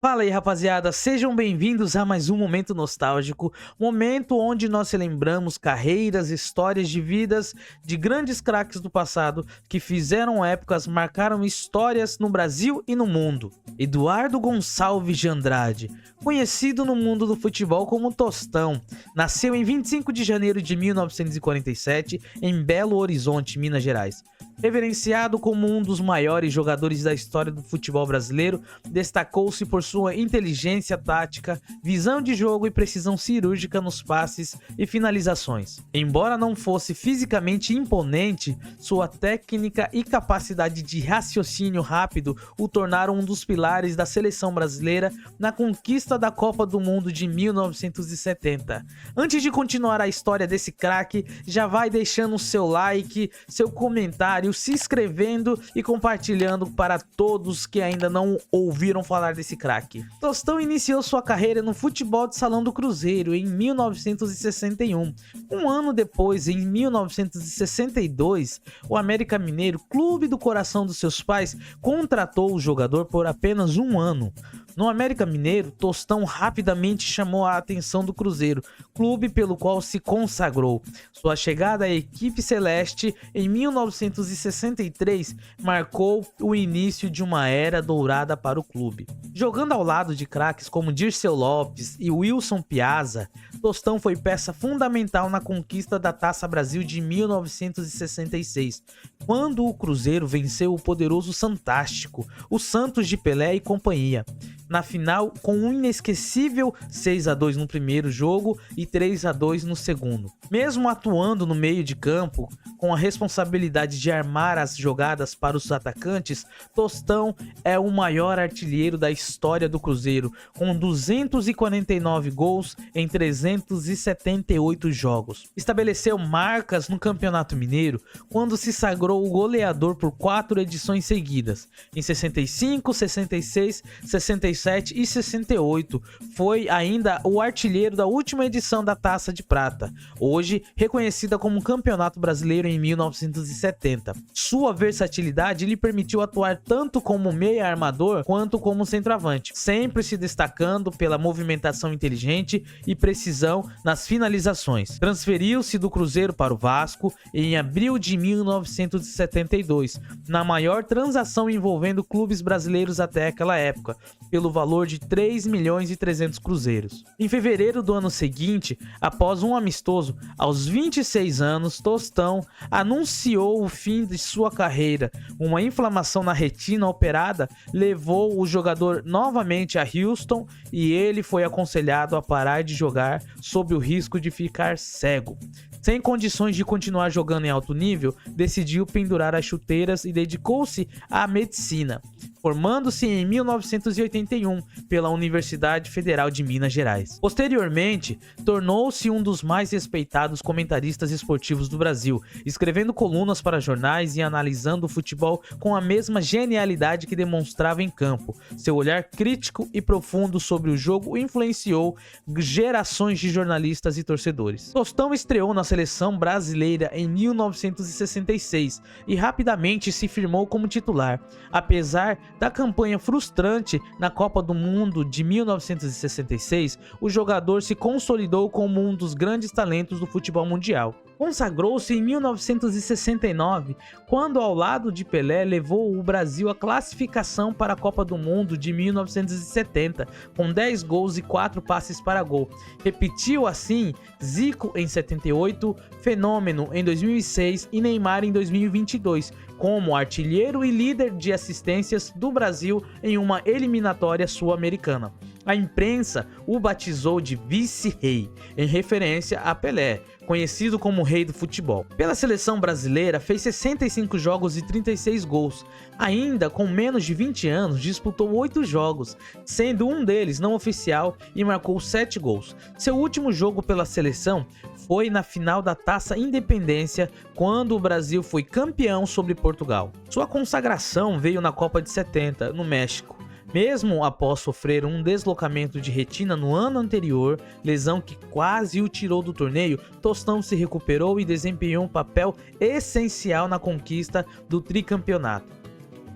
Fala aí, rapaziada, sejam bem-vindos a mais um Momento Nostálgico, momento onde nós relembramos carreiras, histórias de vidas de grandes craques do passado que fizeram épocas, marcaram histórias no Brasil e no mundo. Eduardo Gonçalves de Andrade, conhecido no mundo do futebol como Tostão, nasceu em 25 de janeiro de 1947 em Belo Horizonte, Minas Gerais. Reverenciado como um dos maiores jogadores da história do futebol brasileiro, destacou-se por sua inteligência tática, visão de jogo e precisão cirúrgica nos passes e finalizações. Embora não fosse fisicamente imponente, sua técnica e capacidade de raciocínio rápido o tornaram um dos pilares da seleção brasileira na conquista da Copa do Mundo de 1970. Antes de continuar a história desse craque, já vai deixando o seu like, seu comentário, se inscrevendo e compartilhando para todos que ainda não ouviram falar desse craque. Tostão iniciou sua carreira no futebol de salão do Cruzeiro em 1961. Um ano depois, em 1962, o América Mineiro, clube do coração dos seus pais, contratou o jogador por apenas um ano. No América Mineiro, Tostão rapidamente chamou a atenção do Cruzeiro, clube pelo qual se consagrou. Sua chegada à equipe celeste em 1963 marcou o início de uma era dourada para o clube. Jogando ao lado de craques como Dirceu Lopes e Wilson Piazza, Tostão foi peça fundamental na conquista da Taça Brasil de 1966, quando o Cruzeiro venceu o poderoso Santástico, o Santos de Pelé e companhia, na final com um inesquecível 6-2 no primeiro jogo e 3-2 no segundo. Mesmo atuando no meio de campo, com a responsabilidade de armar as jogadas para os atacantes, Tostão é o maior artilheiro da história do Cruzeiro, com 249 gols em 378 jogos. Estabeleceu marcas no Campeonato Mineiro quando se sagrou o goleador por 4 edições seguidas, em 65, 66, 67 e 68. Foi ainda o artilheiro da última edição da Taça de Prata, hoje reconhecida como Campeonato Brasileiro em 1970. Sua versatilidade lhe permitiu atuar tanto como meia armador quanto como centroavante, sempre se destacando pela movimentação inteligente e precisão nas finalizações. Transferiu-se do Cruzeiro para o Vasco em abril de 1972, na maior transação envolvendo clubes brasileiros até aquela época, pelo valor de 3 milhões e 300 cruzeiros. Em fevereiro do ano seguinte, após um amistoso, aos 26 anos, Tostão anunciou o fim de sua carreira. Uma inflamação na retina operada levou o jogador novamente a Houston e ele foi aconselhado a parar de jogar sob o risco de ficar cego. Sem condições de continuar jogando em alto nível, decidiu pendurar as chuteiras e dedicou-se à medicina, formando-se em 1981 pela Universidade Federal de Minas Gerais. Posteriormente, tornou-se um dos mais respeitados comentaristas esportivos do Brasil, escrevendo colunas para jornais e analisando o futebol com a mesma genialidade que demonstrava em campo. Seu olhar crítico e profundo sobre o jogo influenciou gerações de jornalistas e torcedores. Tostão estreou na seleção brasileira em 1966 e rapidamente se firmou como titular. Apesar da campanha frustrante na Copa do Mundo de 1966, o jogador se consolidou como um dos grandes talentos do futebol mundial. Consagrou-se em 1969, quando ao lado de Pelé levou o Brasil à classificação para a Copa do Mundo de 1970, com 10 gols e 4 passes para gol. Repetiu assim Zico em 78, Fenômeno em 2006 e Neymar em 2022, como artilheiro e líder de assistências do Brasil em uma eliminatória sul-americana. A imprensa o batizou de vice-rei, em referência a Pelé, conhecido como rei do futebol. Pela seleção brasileira, fez 65 jogos e 36 gols. Ainda com menos de 20 anos, disputou 8 jogos, sendo um deles não oficial e marcou 7 gols. Seu último jogo pela seleção foi na final da Taça Independência, quando o Brasil foi campeão sobre Portugal. Sua consagração veio na Copa de 70, no México. Mesmo após sofrer um deslocamento de retina no ano anterior, lesão que quase o tirou do torneio, Tostão se recuperou e desempenhou um papel essencial na conquista do tricampeonato.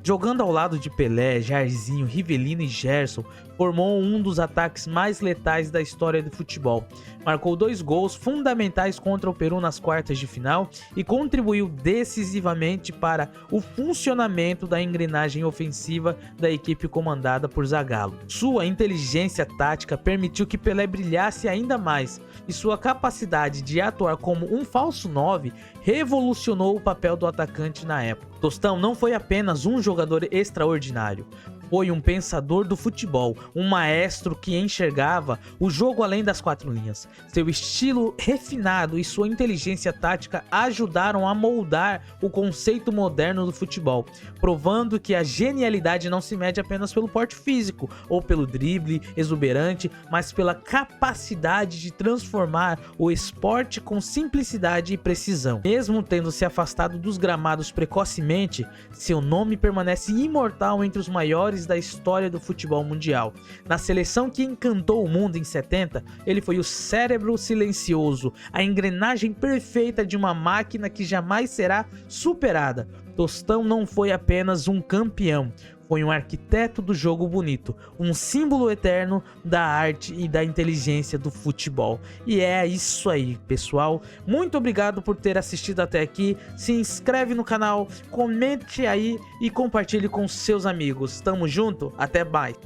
Jogando ao lado de Pelé, Jairzinho, Rivelino e Gerson, formou um dos ataques mais letais da história do futebol. Marcou 2 gols fundamentais contra o Peru nas quartas de final e contribuiu decisivamente para o funcionamento da engrenagem ofensiva da equipe comandada por Zagallo. Sua inteligência tática permitiu que Pelé brilhasse ainda mais, e sua capacidade de atuar como um falso 9 revolucionou o papel do atacante na época. Tostão não foi apenas um jogador extraordinário. Foi um pensador do futebol, um maestro que enxergava o jogo além das 4 linhas. Seu estilo refinado e sua inteligência tática ajudaram a moldar o conceito moderno do futebol, provando que a genialidade não se mede apenas pelo porte físico ou pelo drible exuberante, mas pela capacidade de transformar o esporte com simplicidade e precisão. Mesmo tendo se afastado dos gramados precocemente, seu nome permanece imortal entre os maiores da história do futebol mundial. Na seleção que encantou o mundo em 70, ele foi o cérebro silencioso, a engrenagem perfeita de uma máquina que jamais será superada. Tostão não foi apenas um campeão, foi um arquiteto do jogo bonito, um símbolo eterno da arte e da inteligência do futebol. E é isso aí, pessoal. Muito obrigado por ter assistido até aqui. Se inscreve no canal, comente aí e compartilhe com seus amigos. Tamo junto, até mais.